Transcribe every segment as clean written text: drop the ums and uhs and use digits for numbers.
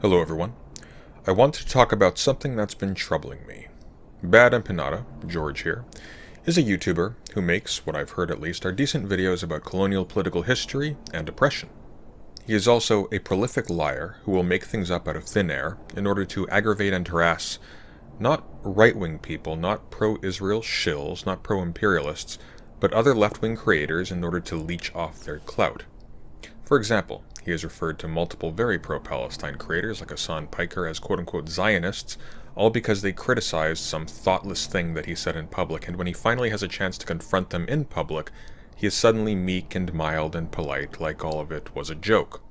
Hello everyone. I want to talk about something that's been troubling me. Bad Empanada, George here, is a YouTuber who makes, what I've heard at least, are decent videos about colonial political history and oppression. He is also a prolific liar who will make things up out of thin air in order to aggravate and harass not right-wing people, not pro-Israel shills, not pro-imperialists, but other left-wing creators in order to leech off their clout. For example, he has referred to multiple very pro-Palestine creators like Hassan Piker as quote-unquote Zionists, all because they criticized some thoughtless thing that he said in public, and when he finally has a chance to confront them in public, he is suddenly meek and mild and polite, like all of it was a joke.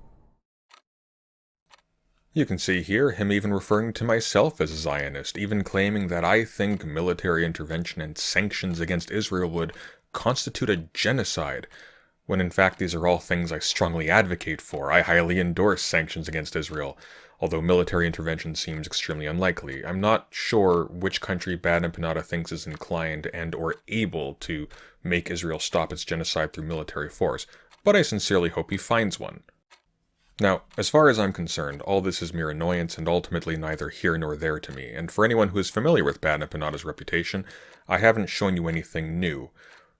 You can see here him even referring to myself as a Zionist, even claiming that I think military intervention and sanctions against Israel would constitute a genocide, when in fact these are all things I strongly advocate for. I highly endorse sanctions against Israel, although military intervention seems extremely unlikely. I'm not sure which country Bad Empanada thinks is inclined and or able to make Israel stop its genocide through military force, but I sincerely hope he finds one. Now, as far as I'm concerned, all this is mere annoyance and ultimately neither here nor there to me, and for anyone who is familiar with Bad Empanada's reputation, I haven't shown you anything new.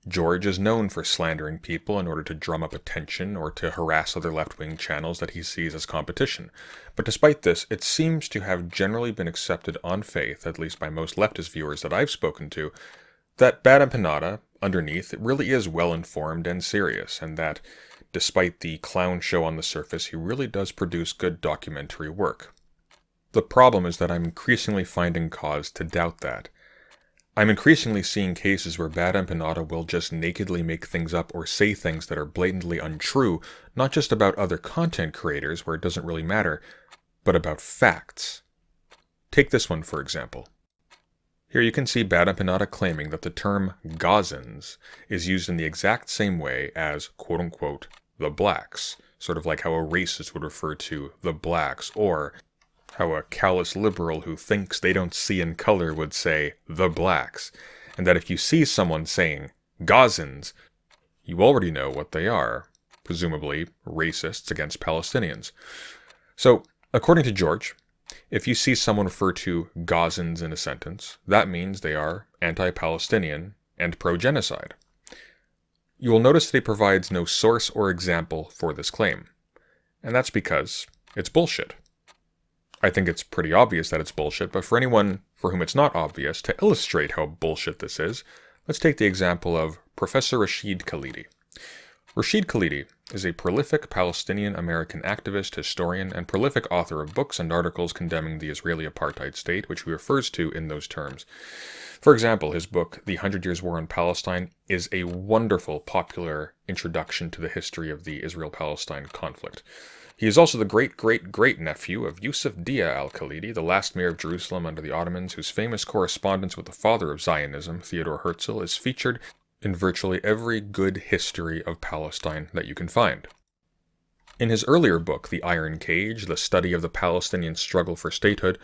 George is known for slandering people in order to drum up attention or to harass other left-wing channels that he sees as competition. But despite this, it seems to have generally been accepted on faith, at least by most leftist viewers that I've spoken to, that Bad Empanada, underneath, really is well-informed and serious, and that, despite the clown show on the surface, he really does produce good documentary work. The problem is that I'm increasingly finding cause to doubt that. I'm increasingly seeing cases where Bad Empanada will just nakedly make things up or say things that are blatantly untrue, not just about other content creators where it doesn't really matter, but about facts. Take this one for example. Here you can see Bad Empanada claiming that the term Gazans is used in the exact same way as quote-unquote the blacks, sort of like how a racist would refer to the blacks, or how a callous liberal who thinks they don't see in color would say, the blacks, and that if you see someone saying, Gazans, you already know what they are, presumably racists against Palestinians. So, according to George, if you see someone refer to Gazans in a sentence, that means they are anti-Palestinian and pro-genocide. You will notice that he provides no source or example for this claim, and that's because it's bullshit. I think it's pretty obvious that it's bullshit, but for anyone for whom it's not obvious, to illustrate how bullshit this is, let's take the example of Professor Rashid Khalidi. Rashid Khalidi is a prolific Palestinian-American activist, historian, and prolific author of books and articles condemning the Israeli apartheid state, which he refers to in those terms. For example, his book, The 100 Years' War in Palestine, is a wonderful, popular introduction to the history of the Israel-Palestine conflict. He is also the great-great-great-nephew of Yusuf Dia al-Khalidi, the last mayor of Jerusalem under the Ottomans, whose famous correspondence with the father of Zionism, Theodor Herzl, is featured in virtually every good history of Palestine that you can find. In his earlier book, The Iron Cage, the study of the Palestinian struggle for statehood,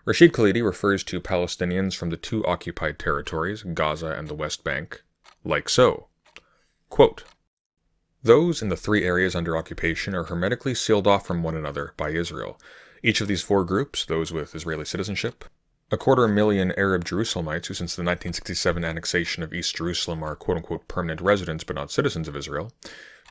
Rashid Khalidi refers to Palestinians from the two occupied territories, Gaza and the West Bank, like so. Quote, those in the three areas under occupation are hermetically sealed off from one another by Israel. Each of these four groups, those with Israeli citizenship, 250,000 Arab Jerusalemites who since the 1967 annexation of East Jerusalem are quote-unquote permanent residents but not citizens of Israel,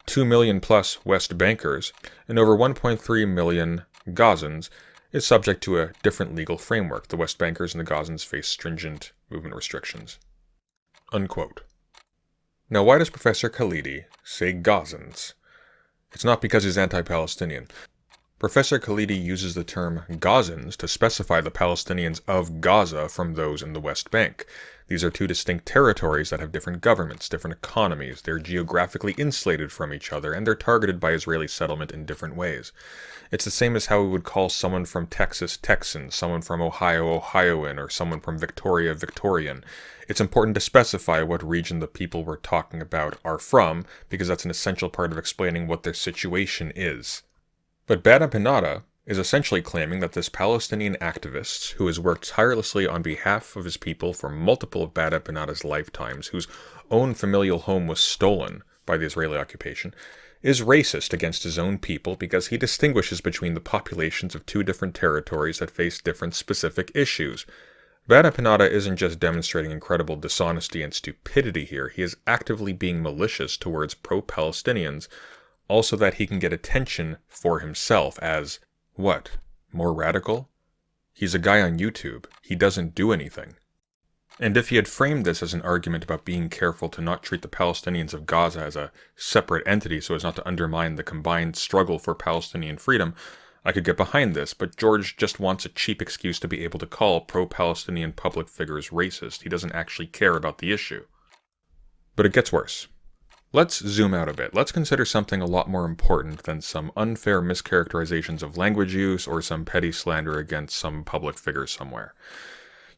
2 million plus West Bankers, and over 1.3 million Gazans is subject to a different legal framework. The West Bankers and the Gazans face stringent movement restrictions. Unquote. Now, why does Professor Khalidi say Gazans? It's not because he's anti-Palestinian. Professor Khalidi uses the term Gazans to specify the Palestinians of Gaza from those in the West Bank. These are two distinct territories that have different governments, different economies, they're geographically insulated from each other, and they're targeted by Israeli settlement in different ways. It's the same as how we would call someone from Texas Texan, someone from Ohio Ohioan, or someone from Victoria Victorian. It's important to specify what region the people we're talking about are from, because that's an essential part of explaining what their situation is. But Bad Empanada is essentially claiming that this Palestinian activist, who has worked tirelessly on behalf of his people for multiple of Bad Empanada's lifetimes, whose own familial home was stolen by the Israeli occupation, is racist against his own people because he distinguishes between the populations of two different territories that face different specific issues. Bad Empanada isn't just demonstrating incredible dishonesty and stupidity here, he is actively being malicious towards pro-Palestinians, also that he can get attention for himself as, what, more radical? He's a guy on YouTube. He doesn't do anything. And if he had framed this as an argument about being careful to not treat the Palestinians of Gaza as a separate entity so as not to undermine the combined struggle for Palestinian freedom, I could get behind this, but George just wants a cheap excuse to be able to call pro-Palestinian public figures racist. He doesn't actually care about the issue. But it gets worse. Let's zoom out a bit. Let's consider something a lot more important than some unfair mischaracterizations of language use or some petty slander against some public figure somewhere.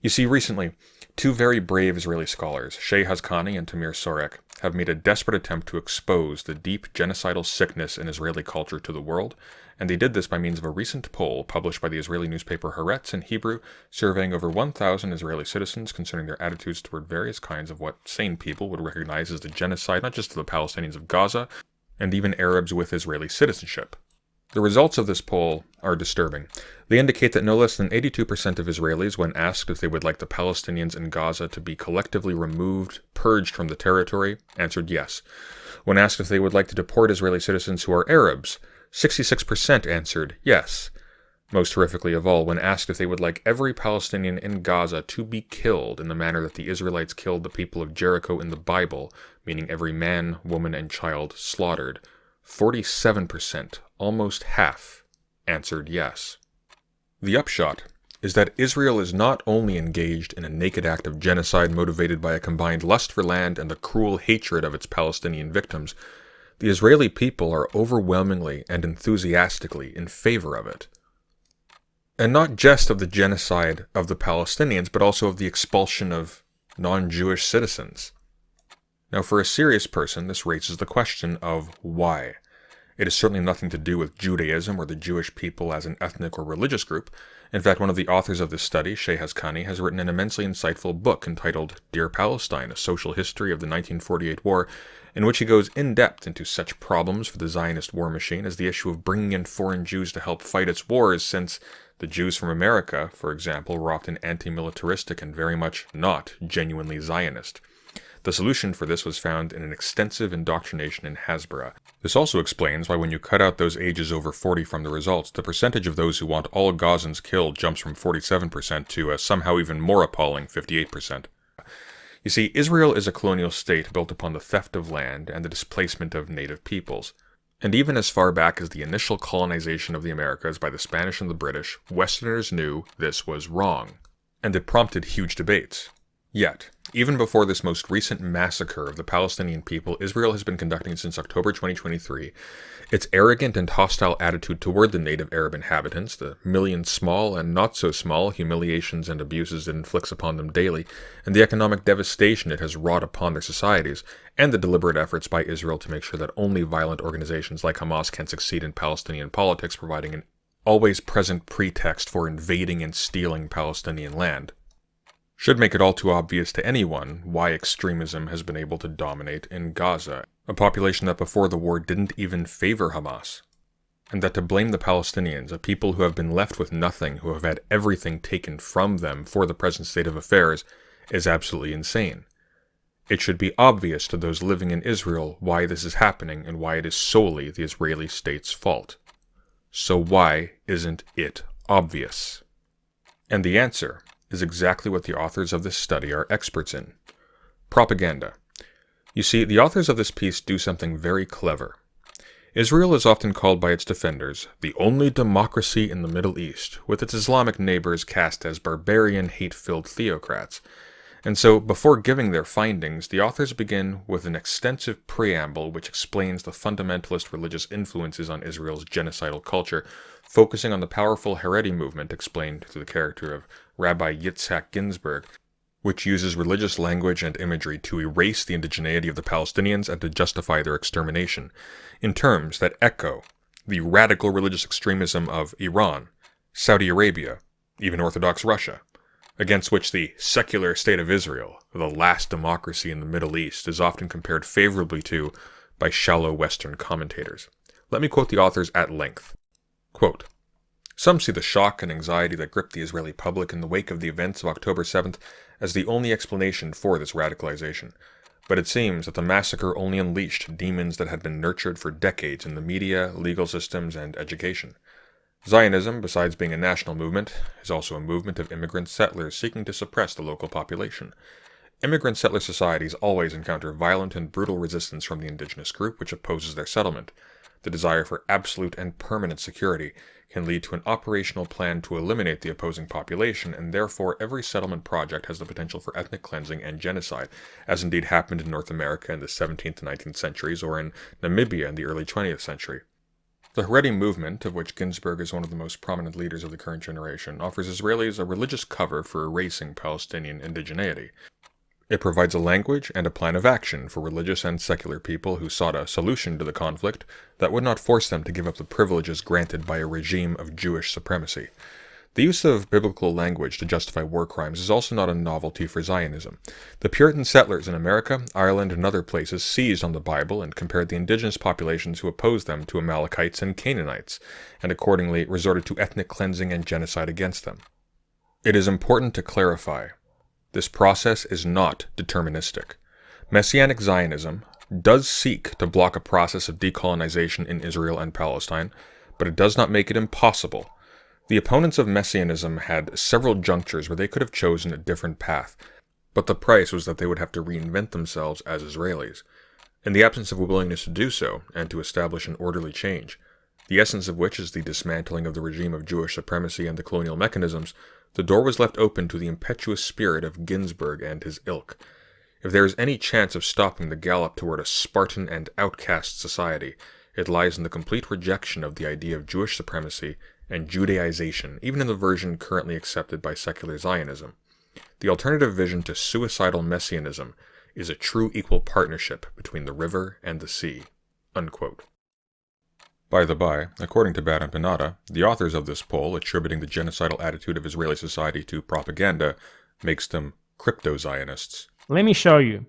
You see, recently, two very brave Israeli scholars, Shai and Tamir Sorek, have made a desperate attempt to expose the deep genocidal sickness in Israeli culture to the world, and they did this by means of a recent poll published by the Israeli newspaper Haaretz in Hebrew, surveying over 1,000 Israeli citizens concerning their attitudes toward various kinds of what sane people would recognize as the genocide, not just of the Palestinians of Gaza, and even Arabs with Israeli citizenship. The results of this poll are disturbing. They indicate that no less than 82% of Israelis, when asked if they would like the Palestinians in Gaza to be collectively removed, purged from the territory, answered yes. When asked if they would like to deport Israeli citizens who are Arabs, 66% answered yes. Most horrifically of all, when asked if they would like every Palestinian in Gaza to be killed in the manner that the Israelites killed the people of Jericho in the Bible, meaning every man, woman, and child slaughtered, 47%, almost half, answered yes. The upshot is that Israel is not only engaged in a naked act of genocide motivated by a combined lust for land and a cruel hatred of its Palestinian victims, the Israeli people are overwhelmingly and enthusiastically in favor of it. And not just of the genocide of the Palestinians, but also of the expulsion of non-Jewish citizens. Now, for a serious person, this raises the question of why. It has certainly nothing to do with Judaism or the Jewish people as an ethnic or religious group. In fact, one of the authors of this study, Shai, has written an immensely insightful book entitled Dear Palestine, A Social History of the 1948 War, in which he goes in-depth into such problems for the Zionist war machine as the issue of bringing in foreign Jews to help fight its wars, since the Jews from America, for example, were often anti-militaristic and very much not genuinely Zionist. The solution for this was found in an extensive indoctrination in Hasbara. This also explains why when you cut out those ages over 40 from the results, the percentage of those who want all Gazans killed jumps from 47% to a somehow even more appalling 58%. You see, Israel is a colonial state built upon the theft of land and the displacement of native peoples. And even as far back as the initial colonization of the Americas by the Spanish and the British, Westerners knew this was wrong. And it prompted huge debates. Yet, even before this most recent massacre of the Palestinian people Israel has been conducting since October 2023, its arrogant and hostile attitude toward the native Arab inhabitants, the million small and not so small humiliations and abuses it inflicts upon them daily, and the economic devastation it has wrought upon their societies, and the deliberate efforts by Israel to make sure that only violent organizations like Hamas can succeed in Palestinian politics, providing an always present pretext for invading and stealing Palestinian land, should make it all too obvious to anyone why extremism has been able to dominate in Gaza, a population that before the war didn't even favor Hamas. And that to blame the Palestinians, a people who have been left with nothing, who have had everything taken from them for the present state of affairs, is absolutely insane. It should be obvious to those living in Israel why this is happening and why it is solely the Israeli state's fault. So why isn't it obvious? And the answer is exactly what the authors of this study are experts in. Propaganda. You see, the authors of this piece do something very clever. Israel is often called by its defenders the only democracy in the Middle East, with its Islamic neighbors cast as barbarian, hate-filled theocrats. And so, before giving their findings, the authors begin with an extensive preamble which explains the fundamentalist religious influences on Israel's genocidal culture, focusing on the powerful Haredi movement explained through the character of Rabbi Yitzhak Ginsburg, which uses religious language and imagery to erase the indigeneity of the Palestinians and to justify their extermination, in terms that echo the radical religious extremism of Iran, Saudi Arabia, even Orthodox Russia, against which the secular state of Israel, the last democracy in the Middle East, is often compared favorably to by shallow Western commentators. Let me quote the authors at length. Quote, "Some see the shock and anxiety that gripped the Israeli public in the wake of the events of October 7th as the only explanation for this radicalization. But it seems that the massacre only unleashed demons that had been nurtured for decades in the media, legal systems, and education. Zionism, besides being a national movement, is also a movement of immigrant settlers seeking to suppress the local population. Immigrant settler societies always encounter violent and brutal resistance from the indigenous group which opposes their settlement. The desire for absolute and permanent security can lead to an operational plan to eliminate the opposing population, and therefore every settlement project has the potential for ethnic cleansing and genocide, as indeed happened in North America in the 17th and 19th centuries, or in Namibia in the early 20th century. The Haredi movement, of which Ginsburg is one of the most prominent leaders of the current generation, offers Israelis a religious cover for erasing Palestinian indigeneity. It provides a language and a plan of action for religious and secular people who sought a solution to the conflict that would not force them to give up the privileges granted by a regime of Jewish supremacy. The use of biblical language to justify war crimes is also not a novelty for Zionism. The Puritan settlers in America, Ireland, and other places seized on the Bible and compared the indigenous populations who opposed them to Amalekites and Canaanites, and accordingly resorted to ethnic cleansing and genocide against them. It is important to clarify, this process is not deterministic. Messianic Zionism does seek to block a process of decolonization in Israel and Palestine, but it does not make it impossible. The opponents of Messianism had several junctures where they could have chosen a different path, but the price was that they would have to reinvent themselves as Israelis. In the absence of a willingness to do so, and to establish an orderly change, the essence of which is the dismantling of the regime of Jewish supremacy and the colonial mechanisms, the door was left open to the impetuous spirit of Ginsburg and his ilk. If there is any chance of stopping the gallop toward a Spartan and outcast society, it lies in the complete rejection of the idea of Jewish supremacy and Judaization, even in the version currently accepted by secular Zionism. The alternative vision to suicidal messianism is a true equal partnership between the river and the sea." Unquote. By the by, according to Bad Empanada, the authors of this poll attributing the genocidal attitude of Israeli society to propaganda makes them crypto-Zionists. Let me show you.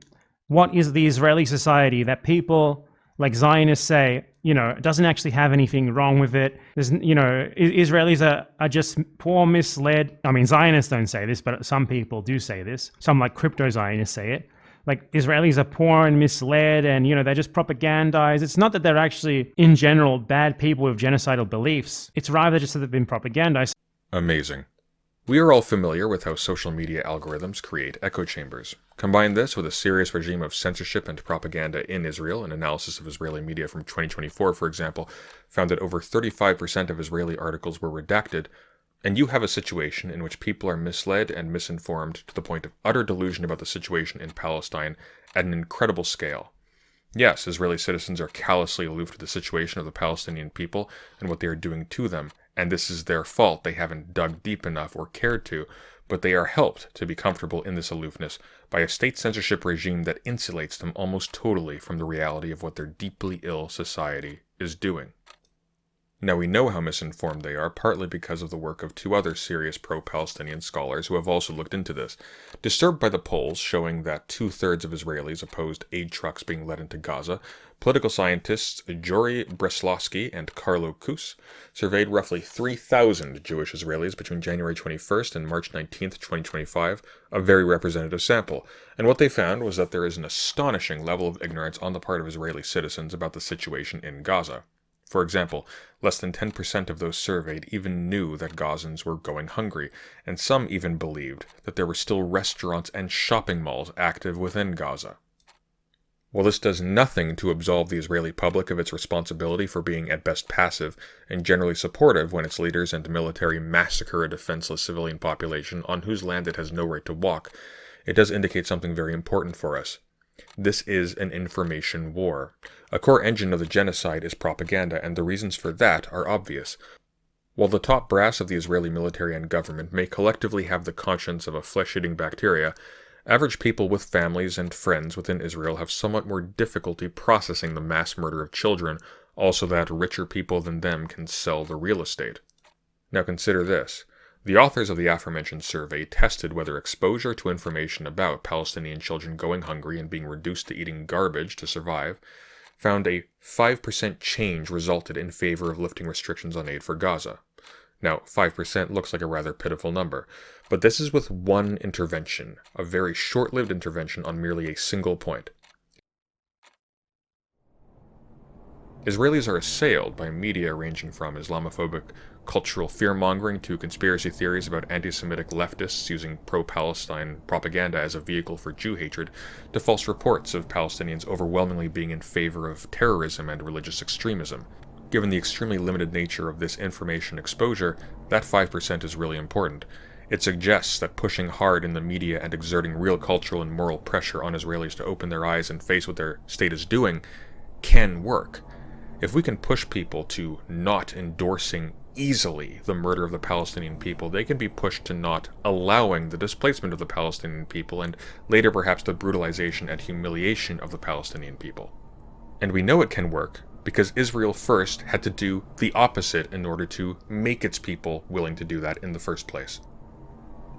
What is the Israeli society that people like Zionists say, it doesn't actually have anything wrong with it. There's, Israelis are just poor, misled. I mean, Zionists don't say this, but some people do say this. Some like crypto-Zionists say it. Like, Israelis are poor and misled and, they're just propagandized. It's not that they're actually, in general, bad people with genocidal beliefs. It's rather just that they've been propagandized. Amazing. We are all familiar with how social media algorithms create echo chambers. Combine this with a serious regime of censorship and propaganda in Israel. An analysis of Israeli media from 2024, for example, found that over 35% of Israeli articles were redacted, and you have a situation in which people are misled and misinformed to the point of utter delusion about the situation in Palestine at an incredible scale. Yes, Israeli citizens are callously aloof to the situation of the Palestinian people and what they are doing to them, and this is their fault. They haven't dug deep enough or cared to, but they are helped to be comfortable in this aloofness by a state censorship regime that insulates them almost totally from the reality of what their deeply ill society is doing. Now we know how misinformed they are, partly because of the work of two other serious pro-Palestinian scholars who have also looked into this. Disturbed by the polls showing that 2/3 of Israelis opposed aid trucks being led into Gaza, political scientists Jori, Breslawski, and Carlo, Koos surveyed roughly 3,000 Jewish Israelis between January 21st and March 19th, 2025, a very representative sample. And what they found was that there is an astonishing level of ignorance on the part of Israeli citizens about the situation in Gaza. For example, less than 10% of those surveyed even knew that Gazans were going hungry, and some even believed that there were still restaurants and shopping malls active within Gaza. While this does nothing to absolve the Israeli public of its responsibility for being at best passive and generally supportive when its leaders and military massacre a defenseless civilian population on whose land it has no right to walk, it does indicate something very important for us. This is an information war. A core engine of the genocide is propaganda, and the reasons for that are obvious. While the top brass of the Israeli military and government may collectively have the conscience of a flesh-eating bacteria, average people with families and friends within Israel have somewhat more difficulty processing the mass murder of children, also that richer people than them can sell the real estate. Now consider this. The authors of the aforementioned survey tested whether exposure to information about Palestinian children going hungry and being reduced to eating garbage to survive found a 5% change resulted in favor of lifting restrictions on aid for Gaza. Now, 5% looks like a rather pitiful number, but this is with one intervention, a very short-lived intervention on merely a single point. Israelis are assailed by media ranging from Islamophobic cultural fear-mongering to conspiracy theories about anti-Semitic leftists using pro-Palestine propaganda as a vehicle for Jew hatred, to false reports of Palestinians overwhelmingly being in favor of terrorism and religious extremism. Given the extremely limited nature of this information exposure, that 5% is really important. It suggests that pushing hard in the media and exerting real cultural and moral pressure on Israelis to open their eyes and face what their state is doing can work. If we can push people to not endorsing easily the murder of the Palestinian people, they can be pushed to not allowing the displacement of the Palestinian people and later perhaps the brutalization and humiliation of the Palestinian people. And we know it can work because Israel first had to do the opposite in order to make its people willing to do that in the first place.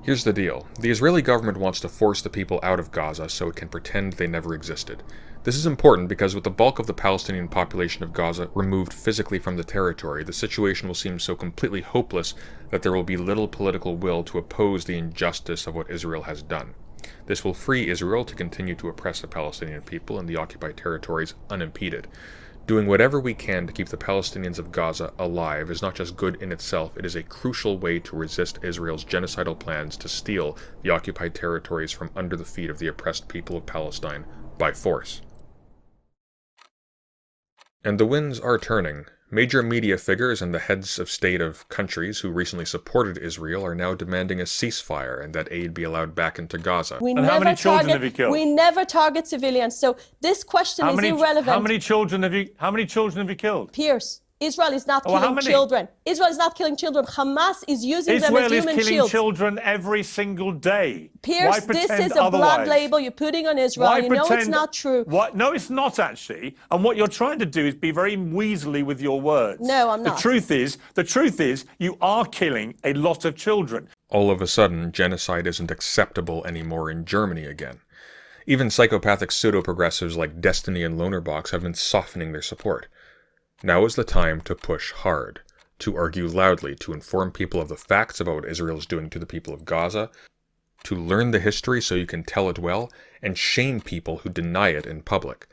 Here's the deal. The Israeli government wants to force the people out of Gaza so it can pretend they never existed. This is important because with the bulk of the Palestinian population of Gaza removed physically from the territory, the situation will seem so completely hopeless that there will be little political will to oppose the injustice of what Israel has done. This will free Israel to continue to oppress the Palestinian people in the occupied territories unimpeded. Doing whatever we can to keep the Palestinians of Gaza alive is not just good in itself, it is a crucial way to resist Israel's genocidal plans to steal the occupied territories from under the feet of the oppressed people of Palestine by force. And the winds are turning. Major media figures and the heads of state of countries who recently supported Israel are now demanding a ceasefire and that aid be allowed back into Gaza. And how many children have you killed? We never target civilians, so this question is irrelevant. How many children have you killed? Pierce, Israel is not killing children. Israel is not killing children. Hamas is using them as human Israel is killing shields. children every single day. Pierce, this is a blood label you're putting on Israel. You know it's not true. What? No, it's not actually. And what you're trying to do is be very weaselly with your words. No, I'm not. The truth is, you are killing a lot of children. All of a sudden, genocide isn't acceptable anymore in Germany again. Even psychopathic pseudo-progressives like Destiny and Lonerbox have been softening their support. Now is the time to push hard, to argue loudly, to inform people of the facts about what Israel is doing to the people of Gaza, to learn the history so you can tell it well, and shame people who deny it in public.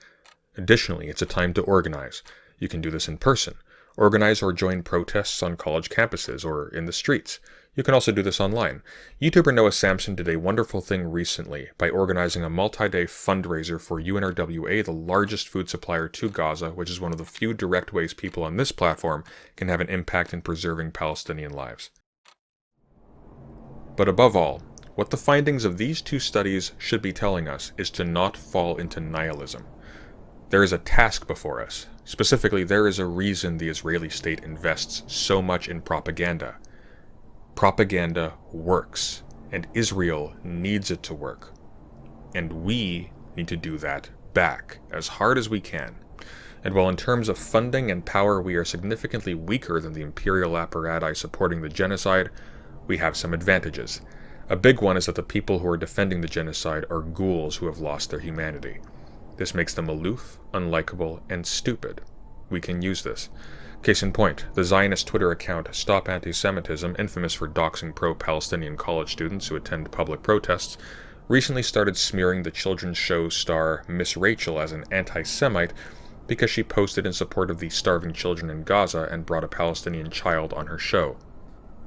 Additionally, it's a time to organize. You can do this in person. Organize or join protests on college campuses or in the streets. You can also do this online. YouTuber Noah Samson did a wonderful thing recently by organizing a multi-day fundraiser for UNRWA, the largest food supplier to Gaza, which is one of the few direct ways people on this platform can have an impact in preserving Palestinian lives. But above all, what the findings of these two studies should be telling us is to not fall into nihilism. There is a task before us. Specifically, there is a reason the Israeli state invests so much in propaganda. Propaganda works, and Israel needs it to work. And we need to do that back, as hard as we can. And while in terms of funding and power we are significantly weaker than the imperial apparatus supporting the genocide, we have some advantages. A big one is that the people who are defending the genocide are ghouls who have lost their humanity. This makes them aloof, unlikable, and stupid. We can use this. Case in point, the Zionist Twitter account Stop Anti-Semitism, infamous for doxing pro-Palestinian college students who attend public protests, recently started smearing the children's show star Miss Rachel as an anti-Semite because she posted in support of the starving children in Gaza and brought a Palestinian child on her show.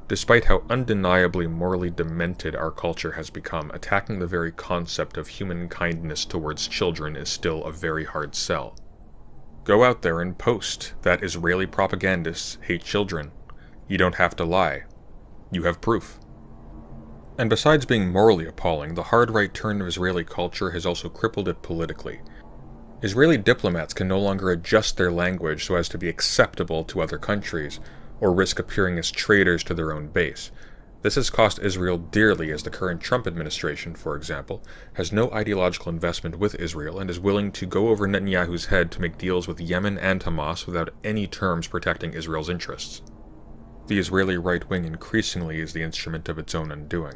Despite how undeniably morally demented our culture has become, attacking the very concept of human kindness towards children is still a very hard sell. Go out there and post that Israeli propagandists hate children. You don't have to lie. You have proof. And besides being morally appalling, the hard right turn of Israeli culture has also crippled it politically. Israeli diplomats can no longer adjust their language so as to be acceptable to other countries, or risk appearing as traitors to their own base. This has cost Israel dearly, as the current Trump administration, for example, has no ideological investment with Israel and is willing to go over Netanyahu's head to make deals with Yemen and Hamas without any terms protecting Israel's interests. The Israeli right wing increasingly is the instrument of its own undoing.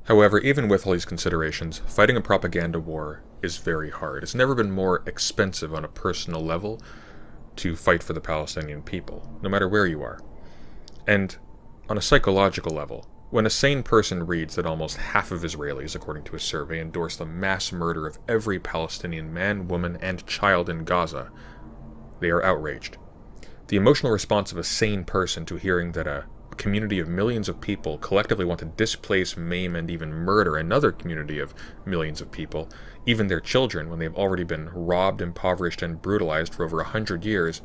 However, even with all these considerations, fighting a propaganda war is very hard. It's never been more expensive on a personal level to fight for the Palestinian people, no matter where you are. And on a psychological level, when a sane person reads that almost half of Israelis, according to a survey, endorse the mass murder of every Palestinian man, woman, and child in Gaza, they are outraged. The emotional response of a sane person to hearing that a community of millions of people collectively want to displace, maim, and even murder another community of millions of people, even their children, when they've already been robbed, impoverished, and brutalized for over 100 years,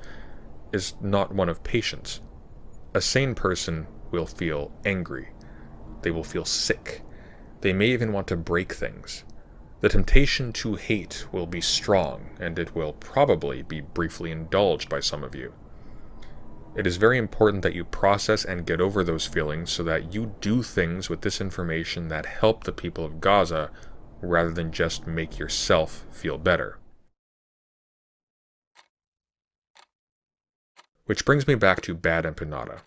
is not one of patience. A sane person will feel angry. They will feel sick. They may even want to break things. The temptation to hate will be strong, and it will probably be briefly indulged by some of you. It is very important that you process and get over those feelings so that you do things with this information that help the people of Gaza rather than just make yourself feel better. Which brings me back to Bad Empanada.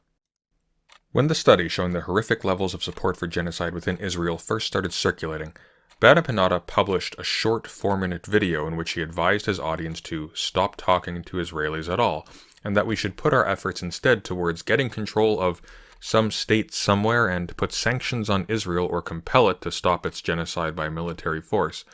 When the study showing the horrific levels of support for genocide within Israel first started circulating, Bad Empanada published a short 4-minute video in which he advised his audience to stop talking to Israelis at all, and that we should put our efforts instead towards getting control of some state somewhere and put sanctions on Israel or compel it to stop its genocide by military force.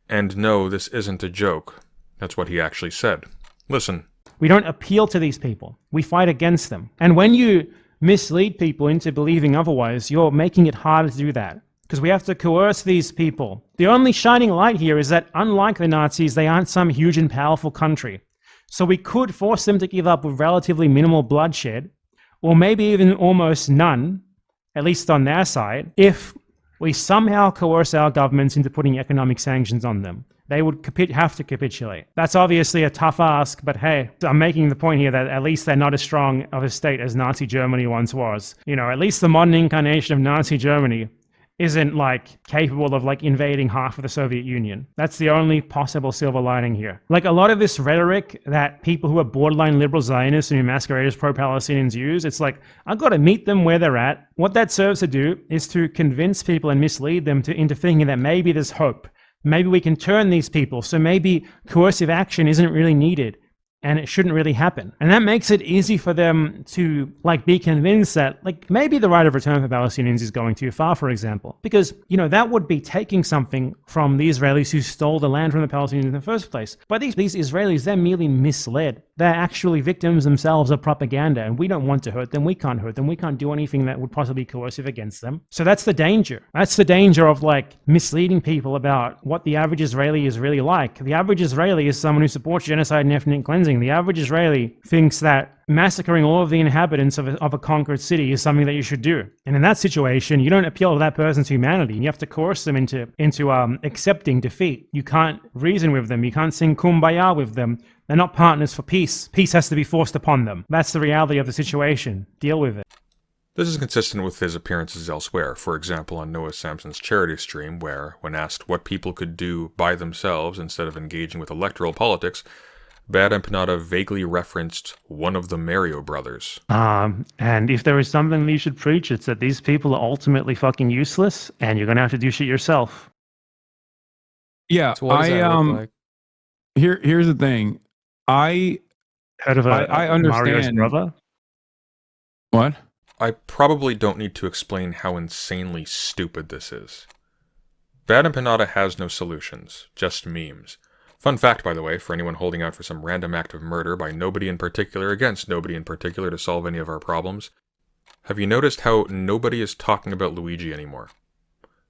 And no, this isn't a joke. That's what he actually said. Listen. We don't appeal to these people. We fight against them. And when you mislead people into believing otherwise, you're making it harder to do that. Because we have to coerce these people. The only shining light here is that, unlike the Nazis, they aren't some huge and powerful country. So we could force them to give up with relatively minimal bloodshed, or maybe even almost none, at least on their side, if we somehow coerce our governments into putting economic sanctions on them. They would have to capitulate. That's obviously a tough ask, but hey, I'm making the point here that at least they're not as strong of a state as Nazi Germany once was. You know, at least the modern incarnation of Nazi Germany isn't capable of invading half of the Soviet Union. That's the only possible silver lining here. A lot of this rhetoric that people who are borderline liberal Zionists and who masquerade as pro-Palestinians use, it's I've got to meet them where they're at. What that serves to do is to convince people and mislead them into thinking that maybe there's hope. Maybe we can turn these people, so maybe coercive action isn't really needed. And it shouldn't really happen. And that makes it easy for them to be convinced that maybe the right of return for Palestinians is going too far, for example. Because, that would be taking something from the Israelis who stole the land from the Palestinians in the first place. But these Israelis, they're merely misled. They're actually victims themselves of propaganda, and we don't want to hurt them. We can't hurt them. We can't do anything that would possibly be coercive against them. So that's the danger. That's the danger of misleading people about what the average Israeli is really like. The average Israeli is someone who supports genocide and ethnic cleansing. The average Israeli thinks that massacring all of the inhabitants of a conquered city is something that you should do. And in that situation, you don't appeal to that person's humanity. You have to coerce them into accepting defeat. You can't reason with them. You can't sing kumbaya with them. They're not partners for peace. Peace has to be forced upon them. That's the reality of the situation. Deal with it. This is consistent with his appearances elsewhere, for example on Noah Samson's charity stream, where, when asked what people could do by themselves instead of engaging with electoral politics, Bad Empanada vaguely referenced one of the Mario brothers. And if there is something you should preach, it's that these people are ultimately fucking useless, and you're gonna have to do shit yourself. Yeah, So what does that look like? Here's the thing. I Heard of I understand. Mario's brother? What? I probably don't need to explain how insanely stupid this is. Bad Empanada has no solutions, just memes. Fun fact, by the way, for anyone holding out for some random act of murder by nobody in particular against nobody in particular to solve any of our problems. Have you noticed how nobody is talking about Luigi anymore?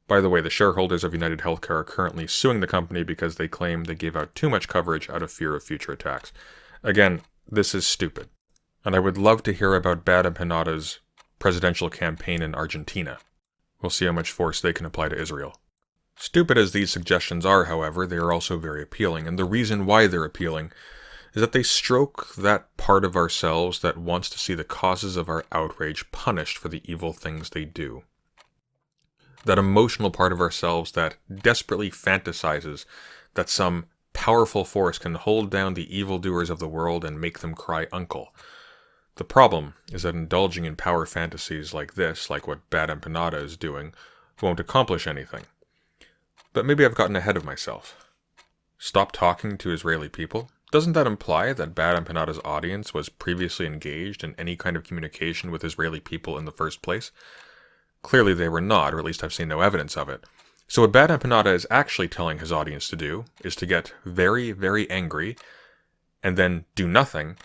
By the way, the shareholders of United Healthcare are currently suing the company because they claim they gave out too much coverage out of fear of future attacks. Again, this is stupid. And I would love to hear about Bad Empanada's presidential campaign in Argentina. We'll see how much force they can apply to Israel. Stupid as these suggestions are, however, they are also very appealing, and the reason why they're appealing is that they stroke that part of ourselves that wants to see the causes of our outrage punished for the evil things they do. That emotional part of ourselves that desperately fantasizes that some powerful force can hold down the evildoers of the world and make them cry uncle. The problem is that indulging in power fantasies like this, like what Bad Empanada is doing, won't accomplish anything. But maybe I've gotten ahead of myself. Stop talking to Israeli people? Doesn't that imply that Bad Empanada's audience was previously engaged in any kind of communication with Israeli people in the first place? Clearly they were not, or at least I've seen no evidence of it. So what Bad Empanada is actually telling his audience to do is to get very, very angry, and then do nothing,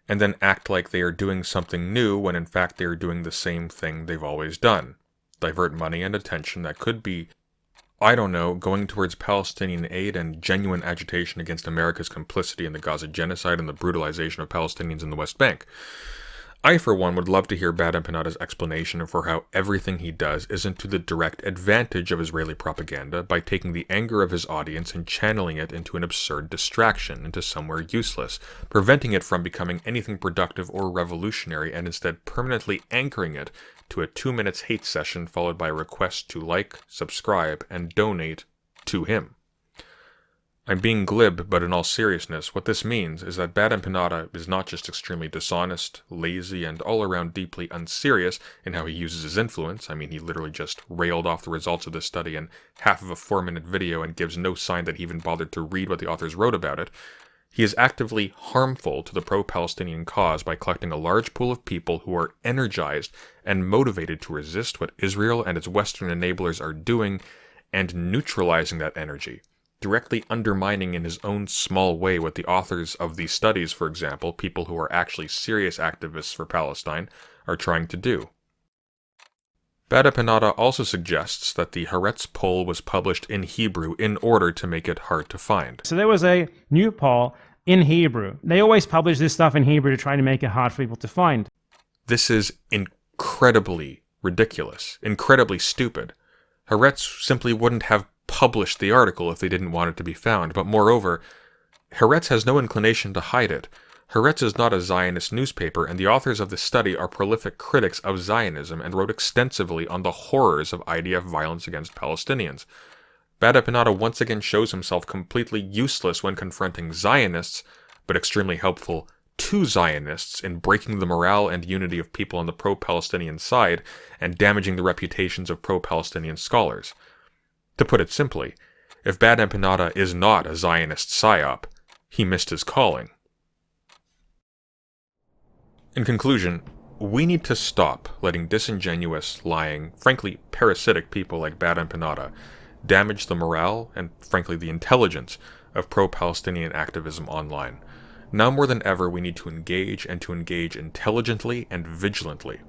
and then act like they are doing something new when in fact they are doing the same thing they've always done. Divert money and attention that could be, I don't know, going towards Palestinian aid and genuine agitation against America's complicity in the Gaza genocide and the brutalization of Palestinians in the West Bank. I, for one, would love to hear Bad Empanada's explanation for how everything he does isn't to the direct advantage of Israeli propaganda by taking the anger of his audience and channeling it into an absurd distraction, into somewhere useless, preventing it from becoming anything productive or revolutionary, and instead permanently anchoring it to a 2-minute hate session followed by a request to like, subscribe, and donate to him. I'm being glib, but in all seriousness, what this means is that Bad Empanada is not just extremely dishonest, lazy, and all around deeply unserious in how he uses his influence. I mean, he literally just railed off the results of this study in half of a 4-minute video and gives no sign that he even bothered to read what the authors wrote about it. He is actively harmful to the pro-Palestinian cause by collecting a large pool of people who are energized and motivated to resist what Israel and its Western enablers are doing and neutralizing that energy, directly undermining in his own small way what the authors of these studies, for example, people who are actually serious activists for Palestine, are trying to do. Bad Empanada also suggests that the Haaretz poll was published in Hebrew in order to make it hard to find. So there was a new poll in Hebrew. They always publish this stuff in Hebrew to try to make it hard for people to find. This is incredibly ridiculous, incredibly stupid. Haaretz simply wouldn't have published the article if they didn't want it to be found, but moreover, Haaretz has no inclination to hide it. Haaretz is not a Zionist newspaper, and the authors of this study are prolific critics of Zionism and wrote extensively on the horrors of IDF violence against Palestinians. Bad Empanada once again shows himself completely useless when confronting Zionists, but extremely helpful to Zionists in breaking the morale and unity of people on the pro-Palestinian side and damaging the reputations of pro-Palestinian scholars. To put it simply, if Bad Empanada is not a Zionist psyop, he missed his calling. In conclusion, we need to stop letting disingenuous, lying, frankly parasitic people like Bad Empanada damage the morale and, frankly, the intelligence of pro-Palestinian activism online. Now more than ever, we need to engage, and to engage intelligently and vigilantly.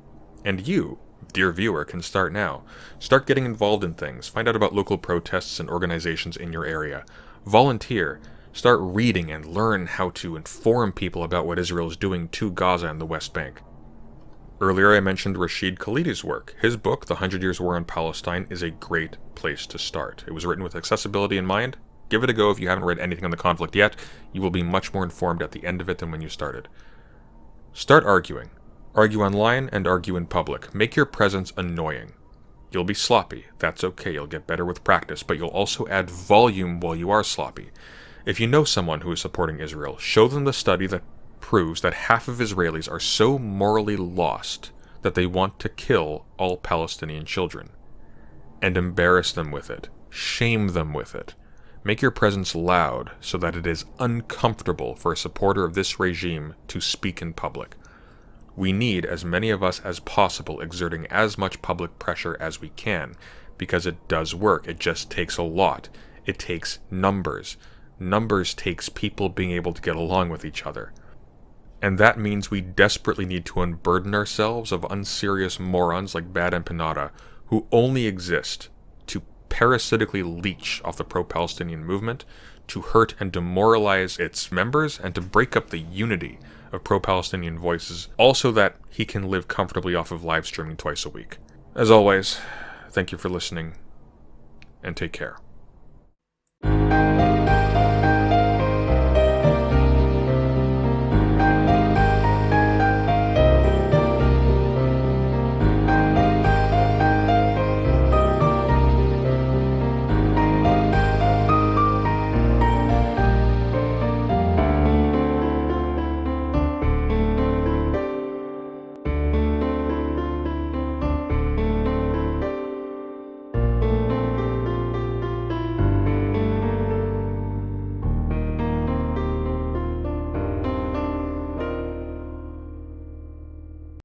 And you, dear viewer, can start now. Start getting involved in things. Find out about local protests and organizations in your area. Volunteer. Start reading and learn how to inform people about what Israel is doing to Gaza and the West Bank. Earlier I mentioned Rashid Khalidi's work. His book, The 100 Years' War on Palestine, is a great place to start. It was written with accessibility in mind. Give it a go if you haven't read anything on the conflict yet. You will be much more informed at the end of it than when you started. Start arguing. Argue online and argue in public. Make your presence annoying. You'll be sloppy. That's okay. You'll get better with practice, but you'll also add volume while you are sloppy. If you know someone who is supporting Israel, show them the study that proves that half of Israelis are so morally lost that they want to kill all Palestinian children. And embarrass them with it. Shame them with it. Make your presence loud so that it is uncomfortable for a supporter of this regime to speak in public. We need as many of us as possible exerting as much public pressure as we can, because it does work. It just takes a lot. It takes numbers. Numbers takes people being able to get along with each other. And that means we desperately need to unburden ourselves of unserious morons like Bad Empanada, who only exist to parasitically leech off the pro-Palestinian movement, to hurt and demoralize its members, and to break up the unity of pro-Palestinian voices, also that he can live comfortably off of live streaming twice a week. As always, thank you for listening, and take care.